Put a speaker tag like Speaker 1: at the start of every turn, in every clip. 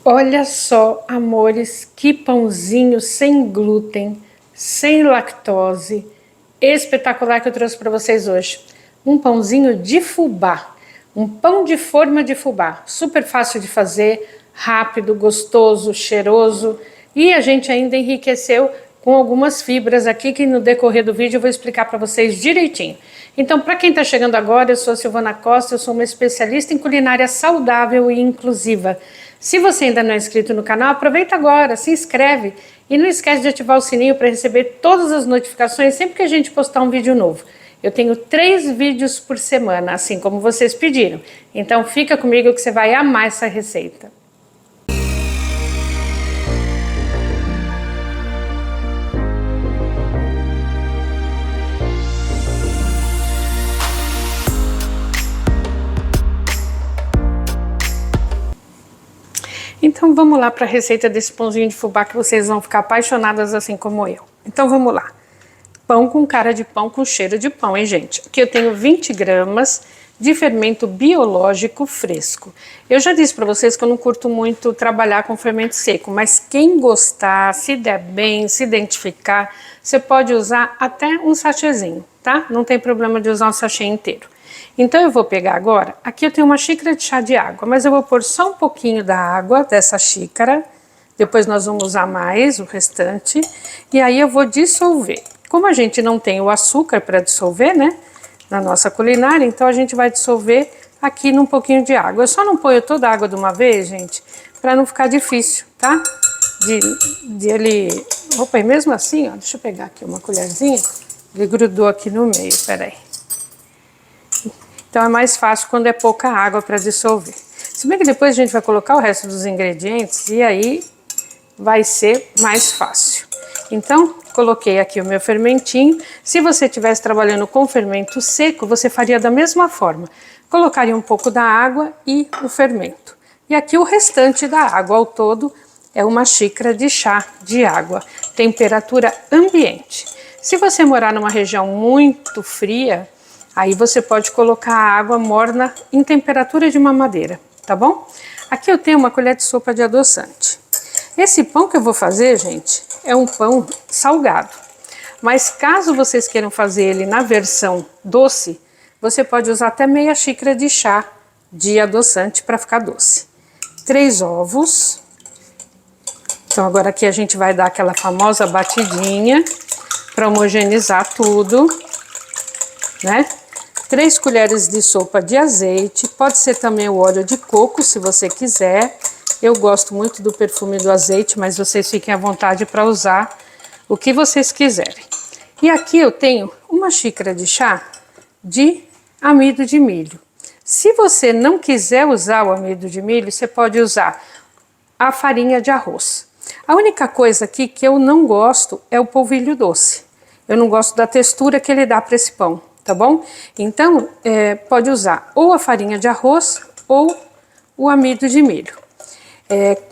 Speaker 1: Olha só, amores, que pãozinho sem glúten, sem lactose, espetacular que eu trouxe para vocês hoje. Um pãozinho de fubá, um pão de forma de fubá, super fácil de fazer, rápido, gostoso, cheiroso, e a gente ainda enriqueceu com algumas fibras aqui que no decorrer do vídeo eu vou explicar para vocês direitinho. Então, para quem está chegando agora, eu sou a Silvana Costa, eu sou uma especialista em culinária saudável e inclusiva. Se você ainda não é inscrito no canal, aproveita agora, se inscreve e não esquece de ativar o sininho para receber todas as notificações sempre que a gente postar um vídeo novo. Eu tenho 3 vídeos por semana, assim como vocês pediram. Então fica comigo que você vai amar essa receita. Então vamos lá para a receita desse pãozinho de fubá que vocês vão ficar apaixonadas assim como eu. Então vamos lá. Pão com cara de pão com cheiro de pão, hein, gente? Aqui eu tenho 20 gramas de fermento biológico fresco. Eu já disse para vocês que eu não curto muito trabalhar com fermento seco, mas quem gostar, se der bem, se identificar, você pode usar até um sachêzinho, tá? Não tem problema de usar um sachê inteiro. Então eu vou pegar agora, aqui eu tenho uma xícara de chá de água, mas eu vou pôr só um pouquinho da água dessa xícara, depois nós vamos usar mais o restante, e aí eu vou dissolver. Como a gente não tem o açúcar para dissolver, né, na nossa culinária, então a gente vai dissolver aqui num pouquinho de água. Eu só não ponho toda a água de uma vez, gente, para não ficar difícil, tá? De ele... Opa, e mesmo assim, ó, deixa eu pegar aqui uma colherzinha, ele grudou aqui no meio, peraí. Então é mais fácil quando é pouca água para dissolver. Se bem que depois a gente vai colocar o resto dos ingredientes e aí vai ser mais fácil. Então, coloquei aqui o meu fermentinho. Se você estivesse trabalhando com fermento seco, você faria da mesma forma. Colocaria um pouco da água e o fermento. E aqui o restante da água, ao todo, é uma xícara de chá de água. Temperatura ambiente. Se você morar numa região muito fria, aí você pode colocar a água morna em temperatura de mamadeira, tá bom? Aqui eu tenho uma colher de sopa de adoçante. Esse pão que eu vou fazer, gente, é um pão salgado. Mas caso vocês queiram fazer ele na versão doce, você pode usar até meia xícara de chá de adoçante para ficar doce. 3 ovos. Então agora aqui a gente vai dar aquela famosa batidinha para homogeneizar tudo, né? 3 colheres de sopa de azeite, pode ser também o óleo de coco, se você quiser. Eu gosto muito do perfume do azeite, mas vocês fiquem à vontade para usar o que vocês quiserem. E aqui eu tenho uma xícara de chá de amido de milho. Se você não quiser usar o amido de milho, você pode usar a farinha de arroz. A única coisa aqui que eu não gosto é o polvilho doce. Eu não gosto da textura que ele dá para esse pão. Tá bom? Então, pode usar ou a farinha de arroz ou o amido de milho.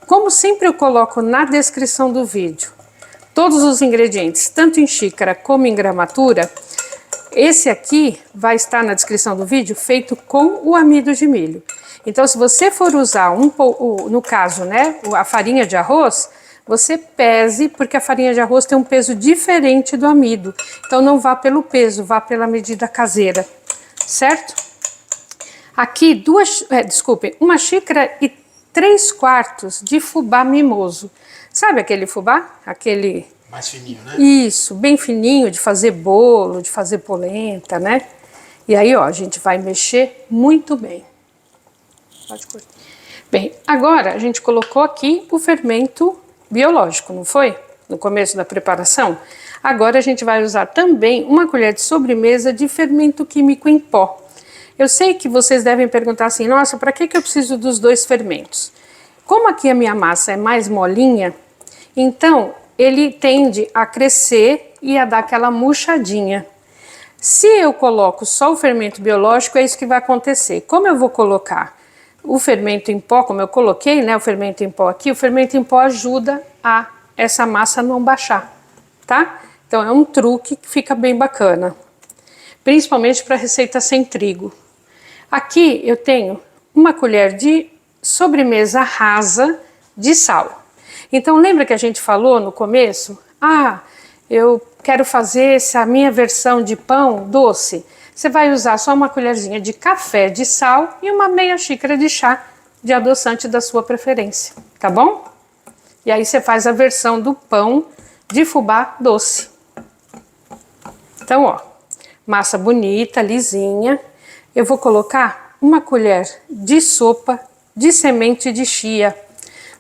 Speaker 1: Como sempre eu coloco na descrição do vídeo todos os ingredientes, tanto em xícara como em gramatura, esse aqui vai estar na descrição do vídeo feito com o amido de milho. Então, se você for usar, no caso, né, a farinha de arroz, você pese, porque a farinha de arroz tem um peso diferente do amido. Então não vá pelo peso, vá pela medida caseira, certo? Aqui uma xícara e 3/4 de fubá mimoso. Sabe aquele fubá? Aquele...
Speaker 2: Mais fininho, né?
Speaker 1: Isso, bem fininho, de fazer bolo, de fazer polenta, né? E aí, ó, a gente vai mexer muito bem. Pode cortar. Bem, agora a gente colocou aqui o fermento biológico, não foi? No começo da preparação. Agora a gente vai usar também uma colher de sobremesa de fermento químico em pó. Eu sei que vocês devem perguntar assim, nossa, para que eu preciso dos 2 fermentos? Como aqui a minha massa é mais molinha, então ele tende a crescer e a dar aquela murchadinha. Se eu coloco só o fermento biológico, é isso que vai acontecer. Como eu vou colocar o fermento em pó, como eu coloquei, né, o fermento em pó aqui, o fermento em pó ajuda a essa massa não baixar, tá? Então é um truque que fica bem bacana, principalmente para receita sem trigo. Aqui eu tenho uma colher de sobremesa rasa de sal. Então lembra que a gente falou no começo? Ah, eu quero fazer essa minha versão de pão doce. Você vai usar só uma colherzinha de café de sal e uma meia xícara de chá de adoçante da sua preferência, tá bom? E aí você faz a versão do pão de fubá doce. Então, ó, massa bonita, lisinha. Eu vou colocar uma colher de sopa de semente de chia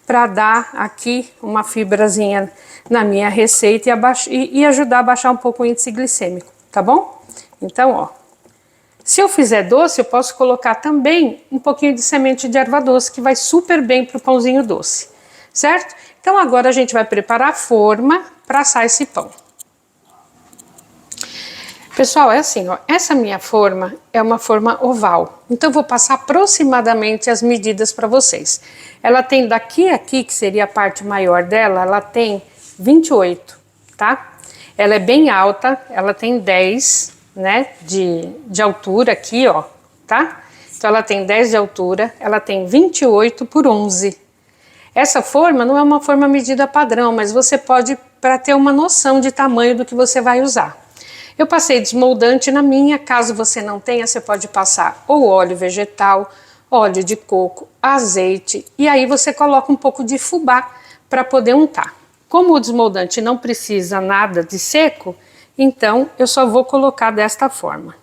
Speaker 1: para dar aqui uma fibrazinha na minha receita e ajudar a baixar um pouco o índice glicêmico, tá bom? Então, ó, se eu fizer doce, eu posso colocar também um pouquinho de semente de erva doce, que vai super bem para o pãozinho doce, certo? Então agora a gente vai preparar a forma para assar esse pão. Pessoal, é assim, ó, essa minha forma é uma forma oval, então eu vou passar aproximadamente as medidas para vocês. Ela tem daqui a aqui, que seria a parte maior dela, ela tem 28, tá? Ela é bem alta, ela tem 10, né, de altura aqui, ó, tá? Então ela tem 10 de altura, ela tem 28 por 11. Essa forma não é uma forma medida padrão, mas você pode, para ter uma noção de tamanho do que você vai usar. Eu passei desmoldante na minha, caso você não tenha, você pode passar ou óleo vegetal, óleo de coco, azeite, e aí você coloca um pouco de fubá para poder untar. Como o desmoldante não precisa nada de seco, então eu só vou colocar desta forma.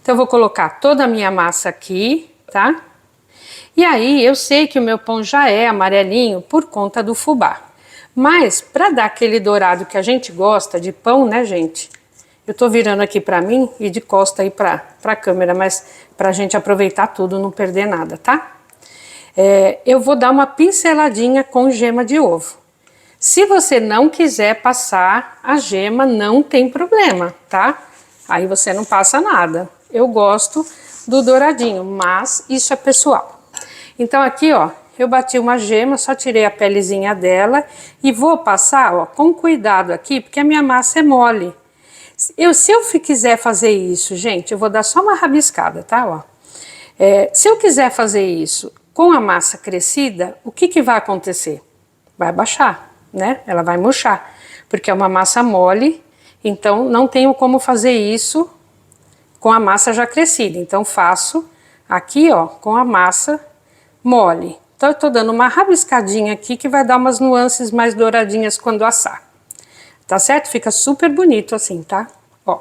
Speaker 1: Então eu vou colocar toda a minha massa aqui, tá? E aí eu sei que o meu pão já é amarelinho por conta do fubá. Mas para dar aquele dourado que a gente gosta de pão, né, gente? Eu tô virando aqui para mim e de costa aí para a câmera, mas pra gente aproveitar tudo, não perder nada, tá? Eu vou dar uma pinceladinha com gema de ovo. Se você não quiser passar a gema, não tem problema, tá? Aí você não passa nada. Eu gosto do douradinho, mas isso é pessoal. Então aqui, ó, eu bati uma gema, só tirei a pelezinha dela e vou passar, ó, com cuidado aqui, porque a minha massa é mole. Se eu quiser fazer isso, gente, eu vou dar só uma rabiscada, tá, ó. Se eu quiser fazer isso com a massa crescida, o que vai acontecer? Vai baixar, né? Ela vai murchar, porque é uma massa mole, então não tenho como fazer isso com a massa já crescida. Então faço aqui, ó, com a massa mole. Então eu tô dando uma rabiscadinha aqui que vai dar umas nuances mais douradinhas quando assar. Tá certo? Fica super bonito assim, tá? Ó.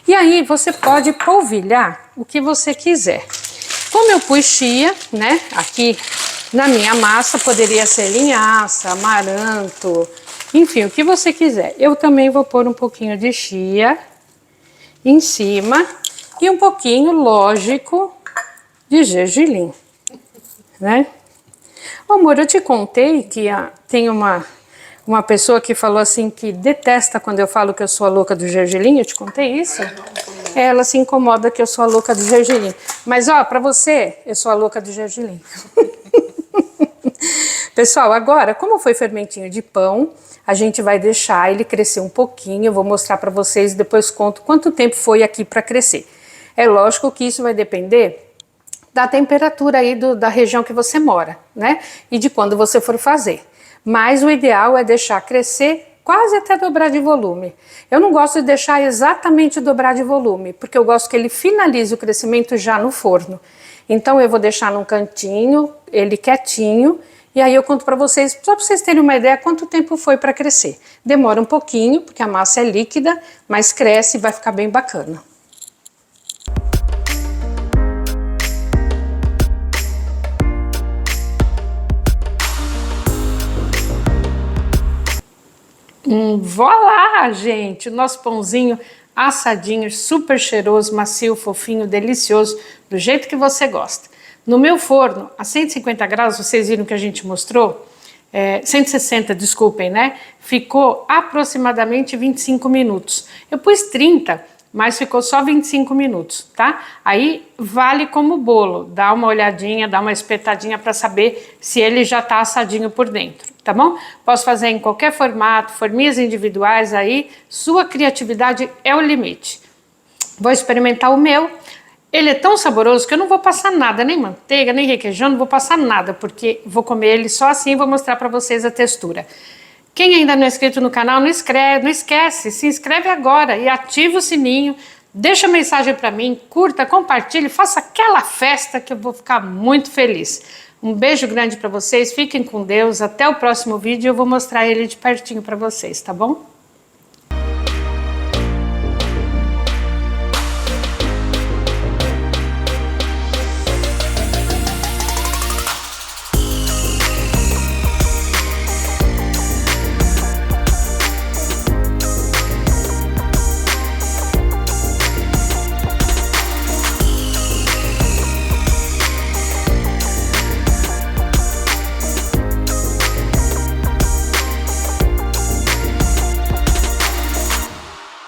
Speaker 1: E aí você pode polvilhar o que você quiser. Como eu pus chia, né, aqui na minha massa, poderia ser linhaça, amaranto, enfim, o que você quiser. Eu também vou pôr um pouquinho de chia em cima e um pouquinho, lógico, de gergelim, né? Ô, amor, eu te contei que tem uma pessoa que falou assim que detesta quando eu falo que eu sou a louca do gergelim. Eu te contei isso? Ela se incomoda que eu sou a louca do gergelim. Mas ó, pra você, eu sou a louca do gergelim. Pessoal, agora, como foi fermentinho de pão, a gente vai deixar ele crescer um pouquinho. Eu vou mostrar pra vocês e depois conto quanto tempo foi aqui pra crescer. É lógico que isso vai depender da temperatura aí da região que você mora, né? E de quando você for fazer. Mas o ideal é deixar crescer quase até dobrar de volume. Eu não gosto de deixar exatamente dobrar de volume, porque eu gosto que ele finalize o crescimento já no forno. Então eu vou deixar num cantinho, ele quietinho, e aí eu conto para vocês, só para vocês terem uma ideia quanto tempo foi para crescer. Demora um pouquinho, porque a massa é líquida, mas cresce e vai ficar bem bacana. Voilá, gente! O nosso pãozinho assadinho, super cheiroso, macio, fofinho, delicioso, do jeito que você gosta. No meu forno, a 150 graus, vocês viram que a gente mostrou? 160, desculpem, né? Ficou aproximadamente 25 minutos. Eu pus 30, mas ficou só 25 minutos, tá? Aí vale como bolo, dá uma olhadinha, dá uma espetadinha para saber se ele já tá assadinho por dentro, tá bom? Posso fazer em qualquer formato, forminhas individuais aí, sua criatividade é o limite. Vou experimentar o meu. Ele é tão saboroso que eu não vou passar nada, nem manteiga, nem requeijão, não vou passar nada, porque vou comer ele só assim e vou mostrar para vocês a textura. Quem ainda não é inscrito no canal, não esquece, se inscreve agora e ativa o sininho, deixa mensagem para mim, curta, compartilhe, faça aquela festa que eu vou ficar muito feliz. Um beijo grande para vocês, fiquem com Deus, até o próximo vídeo, eu vou mostrar ele de pertinho para vocês, tá bom?